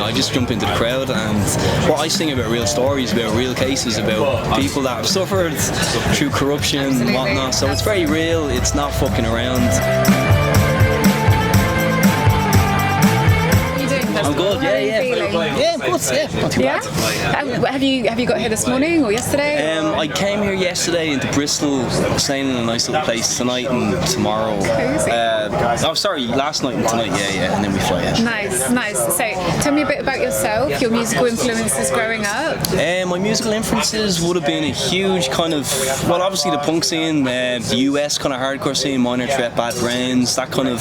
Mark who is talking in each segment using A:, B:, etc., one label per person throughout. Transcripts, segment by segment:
A: I just jump into the crowd, and what I sing about real stories, about real cases, about people that have suffered through corruption and whatnot. So it's very real. It's not fucking around. I'm good, yeah, of course, not too bad.
B: Have you got here this morning or yesterday?
A: I came here yesterday into Bristol, staying in a nice little place tonight and tomorrow. Last night and tonight, and then we fly out.
B: Nice. So, tell me a bit about yourself, your musical influences growing up.
A: My musical influences would have been a huge kind of, well, obviously the punk scene, the US kind of hardcore scene, Minor Threat, Bad Brains, that kind of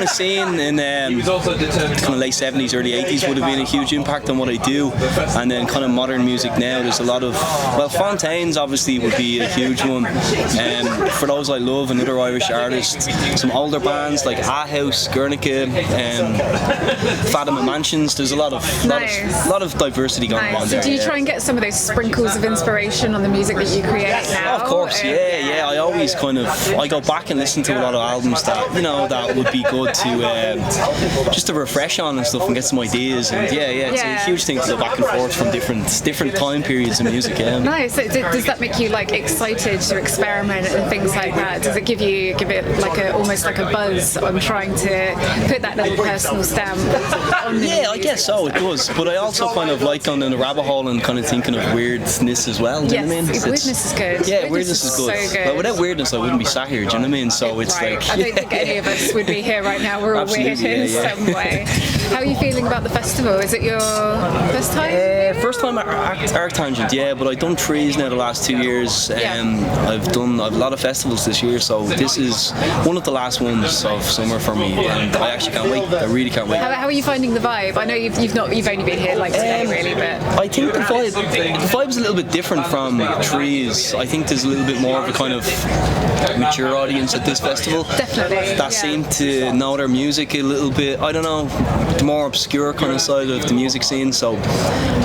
A: scene in kind of late 70s, early 80s would have been a huge impact on what I do. And then kind of modern music now, there's a lot of, well, Fontaines obviously would be a huge one. For those I love, and other Irish artists, some older bands like A House, Guernica, Fatima Mansions. There's a lot of diversity going on there.
B: So do you try and get some of those sprinkles of inspiration on the music that you create now?
A: Of course, yeah. I always I go back and listen to a lot of albums that, that would be good to just to refresh on and stuff and get some ideas. And it's a huge thing to go back and forth from different time periods in music.
B: Nice. So does that make you excited to experiment and things like that? Does it give it almost like a buzz on trying to put that little personal stamp on the music?
A: I guess so, it does. But I also kind of like going in the rabbit hole and kind of thinking of weirdness as well. Do you know what I mean?
B: Weirdness is good.
A: Yeah, weirdness is good.
B: So good.
A: But without weirdness, I wouldn't be sat here. Do you know what I mean? So it's
B: I don't think any of us would be here right now. We're all weird in some way. How are you feeling about the festival? Is it your first time?
A: First time at ArcTanGent, but I've done trees now the last 2 years. I've done a lot of festivals this year, so this is one of the last ones of summer for me, and I actually can't wait. I really can't wait.
B: How are you finding the vibe? I know you've only been here today, really, but
A: I think the vibe's a little bit different from trees. I think there's a little bit more of a kind of mature audience at this festival.
B: Definitely.
A: That seem to know their music a little bit. I don't know, the more obscure kind of side of the music scene. So,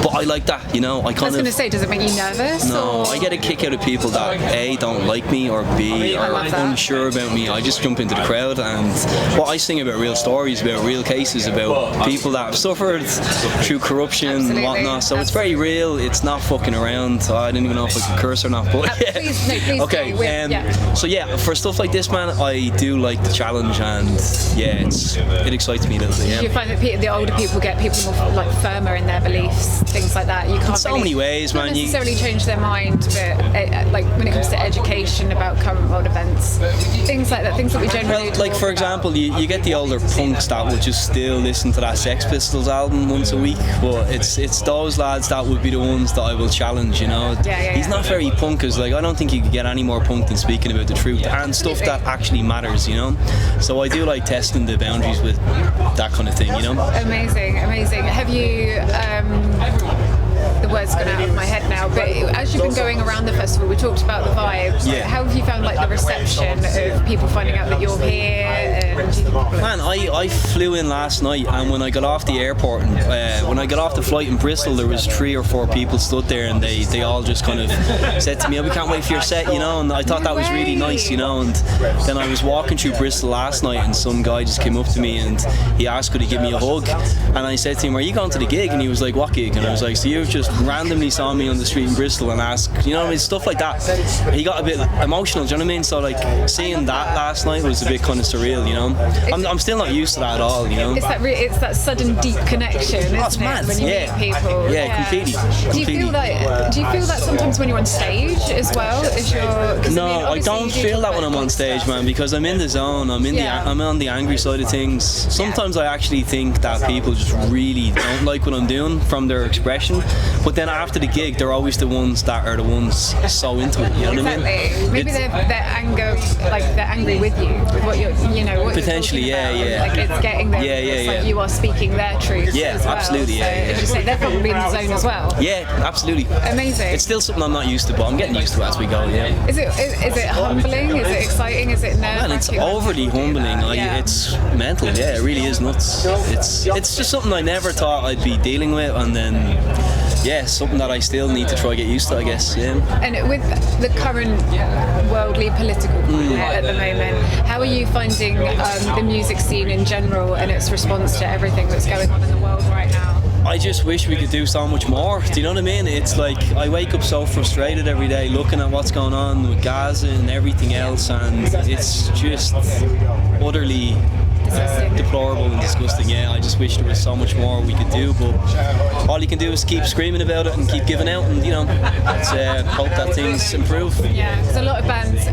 A: but I like that. I was
B: going to say, does it make you nervous?
A: No, I get a kick out of people that A, don't like me, or B, are unsure about me. I just jump into the crowd, and what I sing about real stories, about real cases, about people that have suffered through corruption and whatnot. So it's very real. It's not fucking around. So I didn't even know if I could curse or not. But
B: please
A: okay. So for stuff like this, man, I do like the challenge, and it excites me a little bit.
B: Do you find that the older people get people more firmer in their beliefs, things like that? You can't
A: in so many ways, man.
B: Not necessarily change their mind, but when it comes to education about current world events, things like that, things that we generally
A: for example, you get the older punks that will just still listen to that Sex Pistols album once a week, but it's those lads that would be the ones that I will challenge. He's not very punk, as I don't think you could get any more punk than speaking about the truth and stuff that actually matters. So I do like testing the boundaries with that kind of thing.
B: Amazing. Have you the word's gone out of my head now, but as you've been going around the festival, we talked about the vibes. How have you found the reception of people finding out that you're here?
A: Man, I flew in last night, and when I got off the airport, and when I got off the flight in Bristol, there was 3 or 4 people stood there, and they all just kind of said to me, we can't wait for your set, and I thought that was really nice, and then I was walking through Bristol last night, and some guy just came up to me, and he asked could he give me a hug, and I said to him, are you going to the gig? And he was like, what gig? And I was like, so you've just randomly saw me on the street in Bristol and asked, stuff like that. He got a bit emotional, do you know what I mean? So seeing that last night was a bit kind of surreal, I'm still not used to that at all,
B: It's that sudden deep connection, isn't it? When you meet people.
A: Yeah, completely.
B: Do you feel that sometimes when you're on stage as well?
A: No, I don't feel that when I'm on stage, man, because I'm in the zone. I'm on the angry side of things. Sometimes I actually think that people just really don't like what I'm doing from their expression, but then after the gig, they're always the ones that are the ones so into it. You know what I mean?
B: Maybe they're angry with you, with what you're, what
A: potentially,
B: you're it's getting them. It's you are speaking their truth. As well.
A: Absolutely.
B: As you say, they're probably in the zone as well.
A: Yeah, absolutely.
B: Amazing.
A: It's still something I'm not used to, but I'm getting used to it as we go. Yeah.
B: Is it humbling? Is it exciting? Is it nerve-wracking?
A: Man, it's overly humbling. It's mental. Yeah, it really is nuts. It's just something I never thought I'd be dealing with, and then something that I still need to try to get used to, I guess. Yeah.
B: And with the current worldly political climate at the moment, how are you finding the music scene in general and its response to everything that's going on in the world right now?
A: I just wish we could do so much more. Do you know what I mean? It's like I wake up so frustrated every day looking at what's going on with Gaza and everything else, and it's just utterly deplorable and disgusting. Yeah, I just wish there was so much more we could do, but all you can do is keep screaming about it and keep giving out, and let's hope that things improve.
B: Yeah, because a lot of bands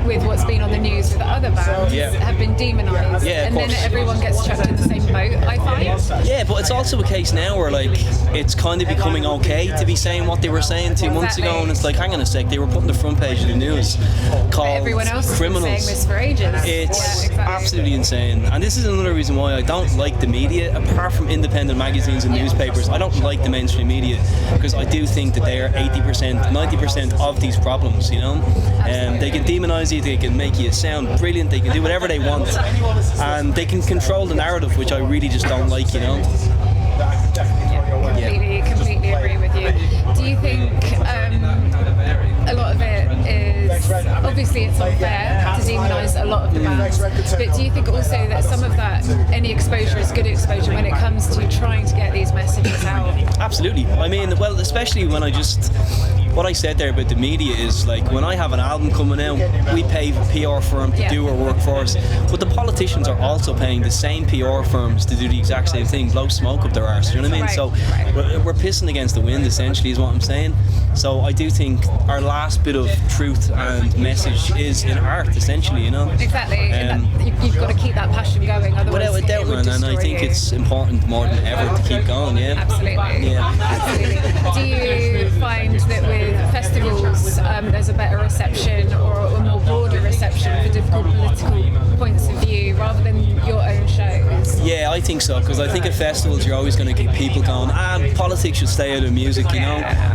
B: with what's been on the news with the other bands have been demonised, and then everyone gets chucked in the same boat, I find.
A: Yeah, but it's also a case now where like it's kind of becoming okay to be saying what they were saying 2 months ago, and it's like, hang on a sec, they were putting the front page of the news called
B: everyone else has been saying this for ages.
A: It's absolutely insane, and this is another reason why I don't like the media. Apart from independent magazines and newspapers, I don't like the mainstream media, because I do think that they are 80%, 90% of these problems. They can demonise you, they can make you sound brilliant, they can do whatever they want, and they can control the narrative, which I really just don't like.
B: Completely agree with you. Do you think a lot of it is, obviously it's unfair to demonise a lot of the bands, but do you think also that some of that, any exposure is good exposure when it comes to trying to get these messages out?
A: Absolutely. I mean, well, especially when what I said there about the media is like, when I have an album coming out, we pay a PR firm to do our work for us, but the politicians are also paying the same PR firms to do the exact same thing, blow smoke up their arse, you know what I mean? So we're pissing against the wind, essentially, is what I'm saying. So I do think our last bit of truth and message is in art, essentially,
B: Exactly, and you've got to keep that passion going, otherwise
A: without a doubt, man, and I think it's important more than ever to keep going,
B: Absolutely. Do you find that with festivals there's a better reception or a more broader reception for difficult political points of view rather than your own shows?
A: Yeah, I think so, because I think at festivals you're always going to get people going, politics should stay out of music,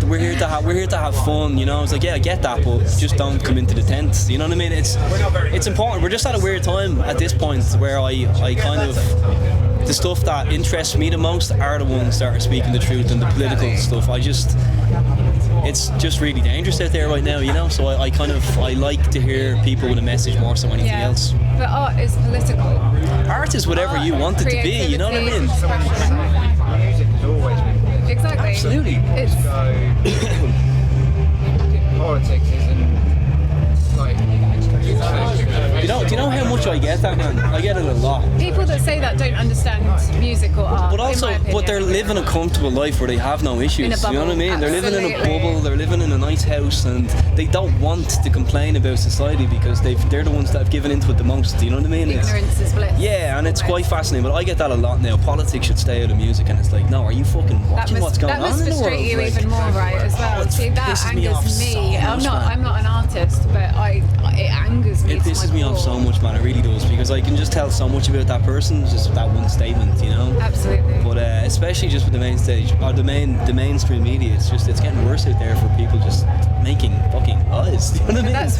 A: we're here to have fun, It's like, yeah, I get that, but just don't come into the tent, you know what I mean? It's important. We're just at a weird time at this point where I kind of, the stuff that interests me the most are the ones that are speaking the truth, and the political stuff, it's just really dangerous out there right now, so I like to hear people with a message more so anything else.
B: But art is political.
A: Art is whatever you want it to be, you know what I mean?
C: Music has always been.
B: Exactly.
A: Absolutely.
B: It's
C: politics isn't like.
A: Do you know how much I get that, man? I get it a lot.
B: People that say that don't understand music or art.
A: But also, they're living a comfortable life where they have no issues. You know what I mean? They're living in a bubble. They're living in a nice house, and they don't want to complain about society because they're the ones that have given into it the most. You know what I mean?
B: Ignorance is bliss.
A: Yeah, and it's quite fascinating. But I get that a lot now. Politics should stay out of music, and it's like, no, are you fucking watching what's going on in the world?
B: That must frustrate you even more, right? As well. See, that angers me. I'm not an artist, but it angers me.
A: It pisses me off so much, man. It really does, because I can just tell so much about that person just with that one statement,
B: Absolutely.
A: But especially just with the main stage or the mainstream media, it's getting worse out there for people just making fucking eyes. You know what I mean?
B: That's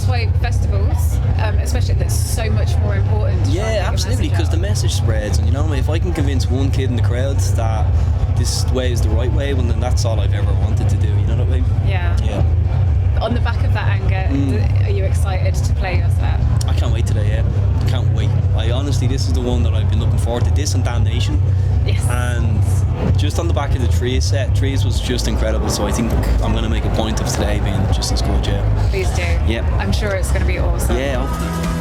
B: why festivals, especially, that's so much more important.
A: Yeah, absolutely, because the message spreads, and if I can convince one kid in the crowd that this way is the right way, well, then that's all I've ever wanted to do. You know what I mean?
B: Yeah. On the back of that anger, are you excited to play your set?
A: I can't wait today, I can't wait. Honestly, this is the one that I've been looking forward to, this and Damnation.
B: Yes.
A: And just on the back of the Trees set, Trees was just incredible, so I think I'm going to make a point of today being just as good,
B: Please do.
A: Yeah.
B: I'm sure it's going to be awesome.
A: Yeah, hopefully.